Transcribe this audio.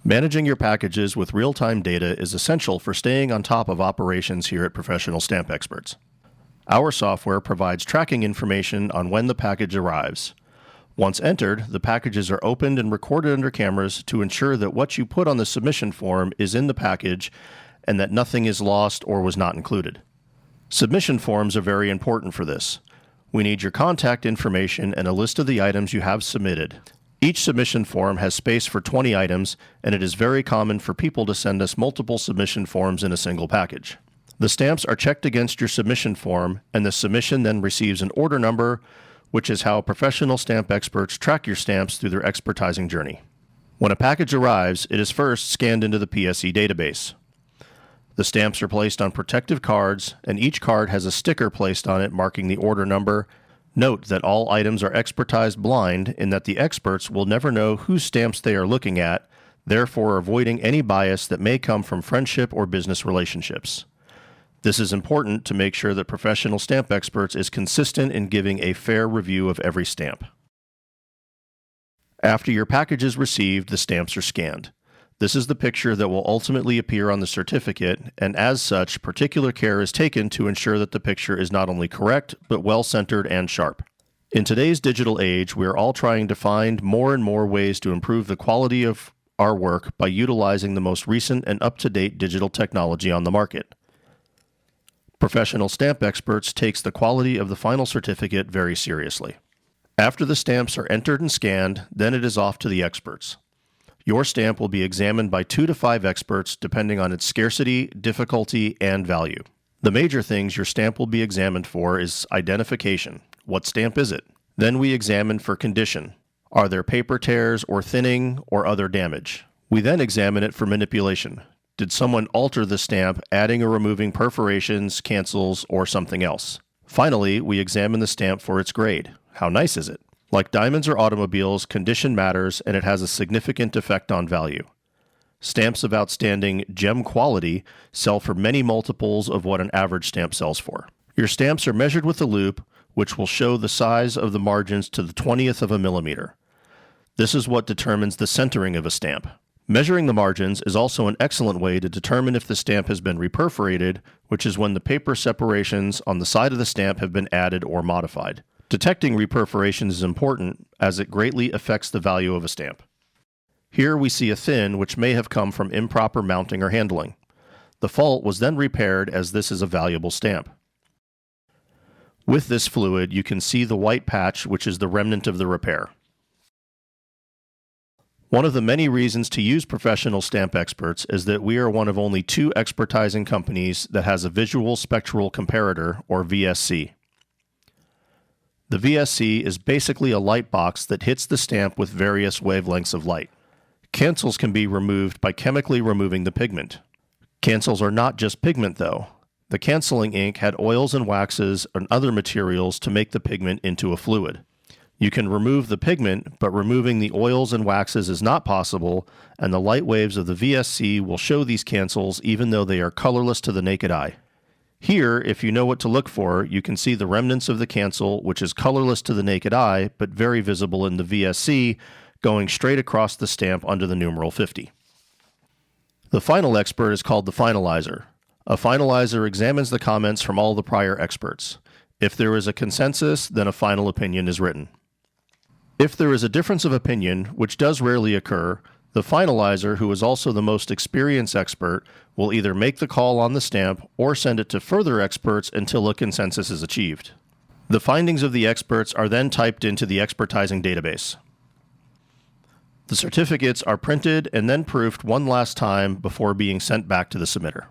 Managing your packages with real-time data is essential for staying on top of operations here at Professional Stamp Experts. Our software provides tracking information on when the package arrives. Once entered, the packages are opened and recorded under cameras to ensure that what you put on the submission form is in the package and that nothing is lost or was not included. Submission forms are very important for this. We need your contact information and a list of the items you have submitted. Each submission form has space for 20 items, and it is very common for people to send us multiple submission forms in a single package. The stamps are checked against your submission form, and the submission then receives an order number, which is how Professional Stamp Experts track your stamps through their expertizing journey. When a package arrives, it is first scanned into the PSE database. The stamps are placed on protective cards, and each card has a sticker placed on it marking the order number. Note that all items are expertized blind in that the experts will never know whose stamps they are looking at, therefore avoiding any bias that may come from friendship or business relationships. This is important to make sure that Professional Stamp Experts is consistent in giving a fair review of every stamp. After your package is received, the stamps are scanned. This is the picture that will ultimately appear on the certificate, and as such, particular care is taken to ensure that the picture is not only correct, but well-centered and sharp. In today's digital age, we are all trying to find more and more ways to improve the quality of our work by utilizing the most recent and up-to-date digital technology on the market. Professional Stamp Experts takes the quality of the final certificate very seriously. After the stamps are entered and scanned, then it is off to the experts. Your stamp will be examined by 2 to 5 experts depending on its scarcity, difficulty, and value. The major things your stamp will be examined for is identification. What stamp is it? Then we examine for condition. Are there paper tears or thinning or other damage? We then examine it for manipulation. Did someone alter the stamp, adding or removing perforations, cancels, or something else? Finally, we examine the stamp for its grade. How nice is it? Like diamonds or automobiles, condition matters and it has a significant effect on value. Stamps of outstanding gem quality sell for many multiples of what an average stamp sells for. Your stamps are measured with a loop, which will show the size of the margins to the 20th of a millimeter. This is what determines the centering of a stamp. Measuring the margins is also an excellent way to determine if the stamp has been reperforated, which is when the paper separations on the side of the stamp have been added or modified. Detecting reperforations is important as it greatly affects the value of a stamp. Here we see a thin which may have come from improper mounting or handling. The fault was then repaired as this is a valuable stamp. With this fluid, you can see the white patch which is the remnant of the repair. One of the many reasons to use Professional Stamp Experts is that we are one of only 2 expertizing companies that has a visual spectral comparator, or VSC. The VSC is basically a light box that hits the stamp with various wavelengths of light. Cancels can be removed by chemically removing the pigment. Cancels are not just pigment though. The canceling ink had oils and waxes and other materials to make the pigment into a fluid. You can remove the pigment, but removing the oils and waxes is not possible, and the light waves of the VSC will show these cancels even though they are colorless to the naked eye. Here, if you know what to look for, you can see the remnants of the cancel, which is colorless to the naked eye, but very visible in the VSC, going straight across the stamp under the numeral 50. The final expert is called the finalizer. A finalizer examines the comments from all the prior experts. If there is a consensus, then a final opinion is written. If there is a difference of opinion, which does rarely occur, the finalizer, who is also the most experienced expert, will either make the call on the stamp or send it to further experts until a consensus is achieved. The findings of the experts are then typed into the expertizing database. The certificates are printed and then proofed one last time before being sent back to the submitter.